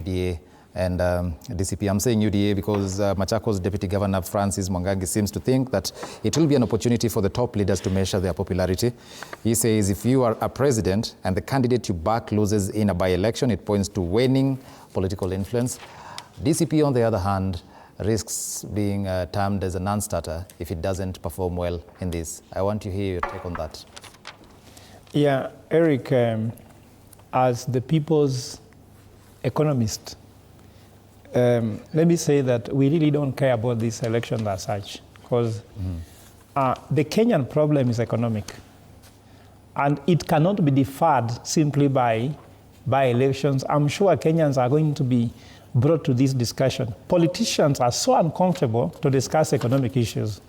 UDA and DCP. I'm saying UDA because Machakos Deputy Governor Francis Mwangangi seems to think that it will be an opportunity for the top leaders to measure their popularity. He says if you are a president and the candidate you back loses in a by-election, it points to waning political influence. DCP, on the other hand, risks being termed as a non-starter if it doesn't perform well in this. I want to hear your take on that. Yeah, Eric, as the people's economist, let me say that we really don't care about this election as such, because the Kenyan problem is economic, and it cannot be deferred simply by elections. I'm sure Kenyans are going to be brought to this discussion. Politicians are so uncomfortable to discuss economic issues,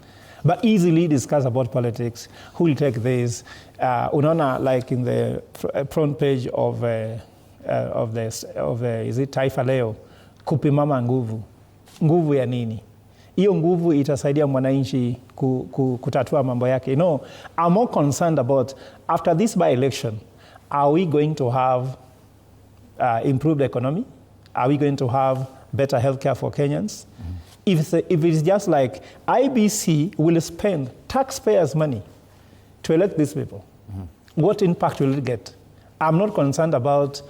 but easily discuss about politics. Who will take this? Unaona, like in the front page of the is it Taifa Leo, kupimama nguvu. Nguvu ya nini? Hiyo nguvu itasaidia mwananchi kutatua mambo yake. You know, I'm more concerned about after this by-election, are we going to have improved economy? Are we going to have better healthcare for Kenyans? If it's just like IEBC will spend taxpayers' money to elect these people, what impact will it get? I'm not concerned about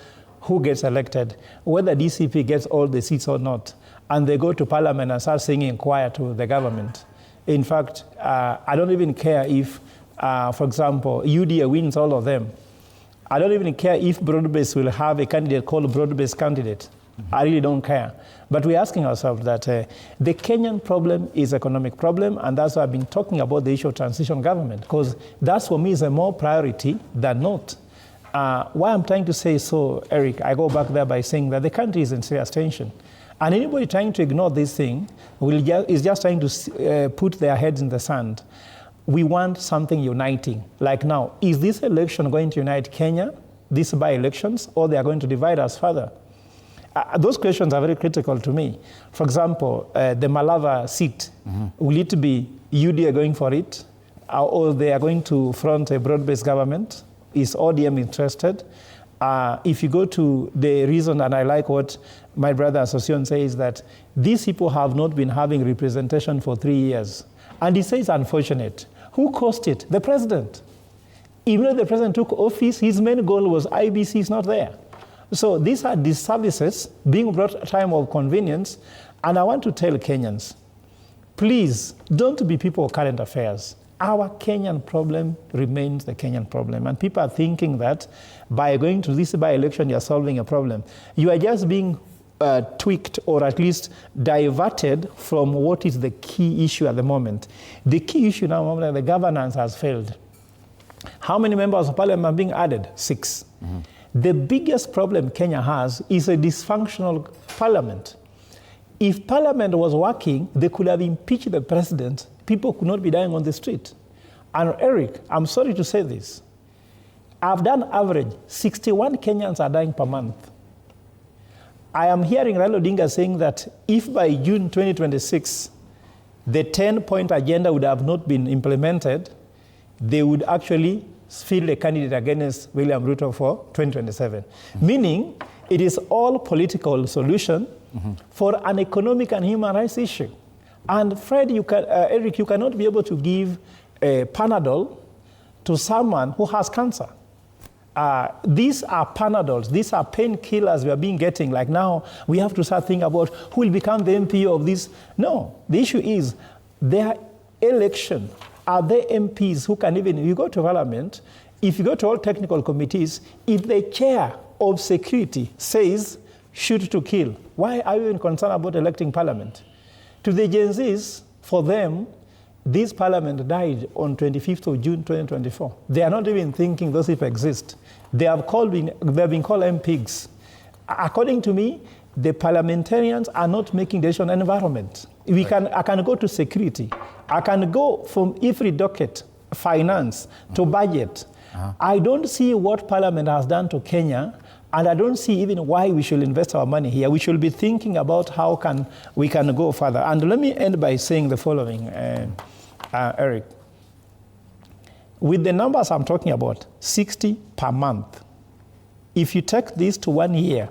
who gets elected, whether DCP gets all the seats or not, and they go to parliament and start singing choir to the government. In fact, I don't even care if, for example, UDA wins all of them. I don't even care if Broadbase will have a candidate called Broadbase candidate. I really don't care. But we're asking ourselves that the Kenyan problem is economic problem, and that's why I've been talking about the issue of transition government, because that's for me is a more priority than not. Why I'm trying to say so, Eric, I go back there by saying that the country is in serious tension. And anybody trying to ignore this thing is just trying to put their heads in the sand. We want something uniting. Like now, is this election going to unite Kenya, these by-elections, or they are going to divide us further? Those questions are very critical to me. For example, the Malava seat, will it be UDA going for it, or they are going to front a broad-based government? Is ODM interested? If you go to the reason, and I like what my brother Association says, that these people have not been having representation for 3 years. And he says unfortunate. Who caused it? The president. Even though the president took office, his main goal was IEBC is not there. So these are disservices being brought at a time of convenience. And I want to tell Kenyans, please don't be people of current affairs. Our Kenyan problem remains the Kenyan problem. And people are thinking that by going to this by-election, you're solving a problem. You are just being tweaked or at least diverted from what is the key issue at the moment. The key issue now, the governance has failed. How many members of parliament are being added? 6. The biggest problem Kenya has is a dysfunctional parliament. If parliament was working, they could have impeached the president. People could not be dying on the street. And Eric, I'm sorry to say this. I've done average, 61 Kenyans are dying per month. I am hearing Raila Odinga saying that if by June 2026, the 10-point agenda would have not been implemented, they would actually field a candidate against William Ruto for 2027. Meaning, it is all political solution for an economic and human rights issue. And Fred, Eric, you cannot be able to give a Panadol to someone who has cancer. These are Panadols, these are painkillers we are being getting. Like now, we have to start thinking about who will become the MP of this. No, the issue is their election. Are they MPs who can even, you go to parliament, if you go to all technical committees, if the chair of security says shoot to kill, why are you even concerned about electing parliament? To the Gen Zs, for them, this parliament died on 25th of June 2024. They are not even thinking those people exist. They have been called MPs. According to me, the parliamentarians are not making decision on environment. I can go to security. I can go from every docket, finance, to budget. I don't see what parliament has done to Kenya, and I don't see even why we should invest our money here. We should be thinking about how we can go further. And let me end by saying the following, Eric. With the numbers I'm talking about, 60 per month, if you take this to 1 year,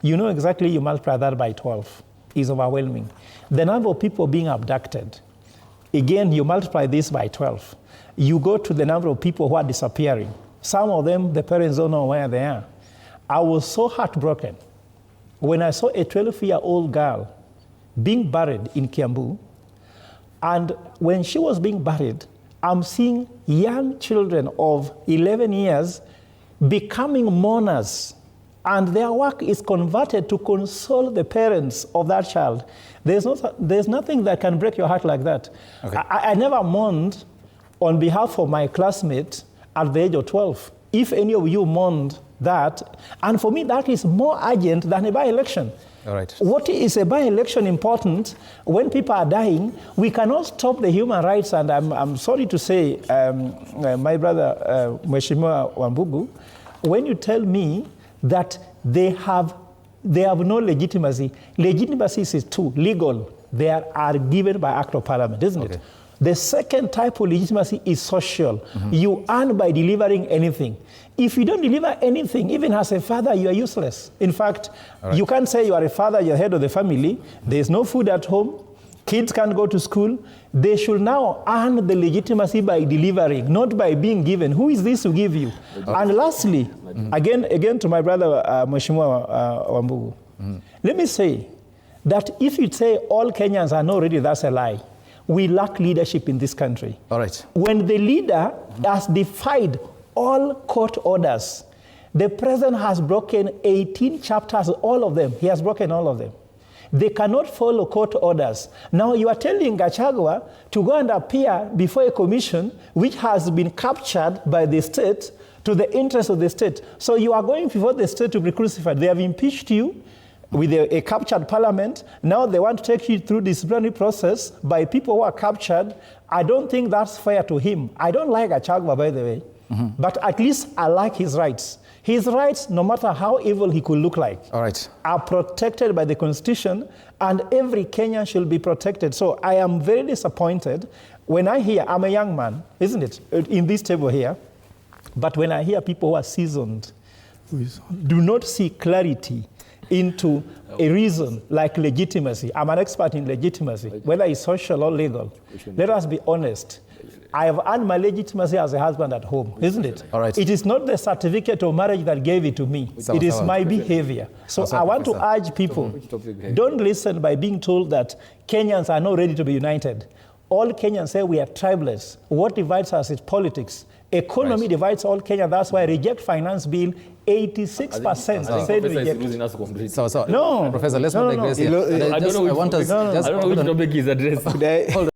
you know exactly you multiply that by 12. Is overwhelming. The number of people being abducted, again, you multiply this by 12. You go to the number of people who are disappearing. Some of them, the parents don't know where they are. I was so heartbroken when I saw a 12-year-old girl being buried in Kiambu. And when she was being buried, I'm seeing young children of 11 years becoming mourners. And their work is converted to console the parents of that child. There's nothing that can break your heart like that. Okay. I never mourned on behalf of my classmate at the age of 12. If any of you mourned that, and for me that is more urgent than a by-election. All right. What is a by-election important? When people are dying, we cannot stop the human rights, and I'm sorry to say, my brother, Mheshimiwa Wambugu, when you tell me that they have no legitimacy. Legitimacy is two, legal. They are given by act of parliament, isn't it? The second type of legitimacy is social. Mm-hmm. You earn by delivering anything. If you don't deliver anything, even as a father, you are useless. In fact, you can't say you are a father, you're head of the family. There's no food at home. Kids can't go to school. They should now earn the legitimacy by delivering, not by being given. Who is this to give you? And lastly, again to my brother, Mheshimiwa Wambugu, let me say that if you say all Kenyans are not ready, that's a lie. We lack leadership in this country. All right. When the leader has defied all court orders, the president has broken 18 chapters, all of them. He has broken all of them. They cannot follow court orders. Now you are telling Gachagua to go and appear before a commission which has been captured by the state to the interest of the state. So you are going before the state to be crucified. They have impeached you with a captured parliament. Now they want to take you through this disciplinary process by people who are captured. I don't think that's fair to him. I don't like Gachagua, by the way, but at least I like his rights. His rights, no matter how evil he could look like, are protected by the Constitution, and every Kenyan should be protected. So I am very disappointed when I hear, I'm a young man, isn't it, in this table here, but when I hear people who are seasoned, do not see clarity into a reason like legitimacy. I'm an expert in legitimacy, whether it's social or legal. Let us be honest. I have earned my legitimacy as a husband at home, isn't it? All right. It is not the certificate of marriage that gave it to me. It is my behavior. So I want to urge people, don't listen by being told that Kenyans are not ready to be united. All Kenyans say we are tribalists. What divides us is politics. Economy divides all Kenya. That's why I reject finance bill. 86% said reject. No, Professor, let's not digress here. I don't know which topic is addressed.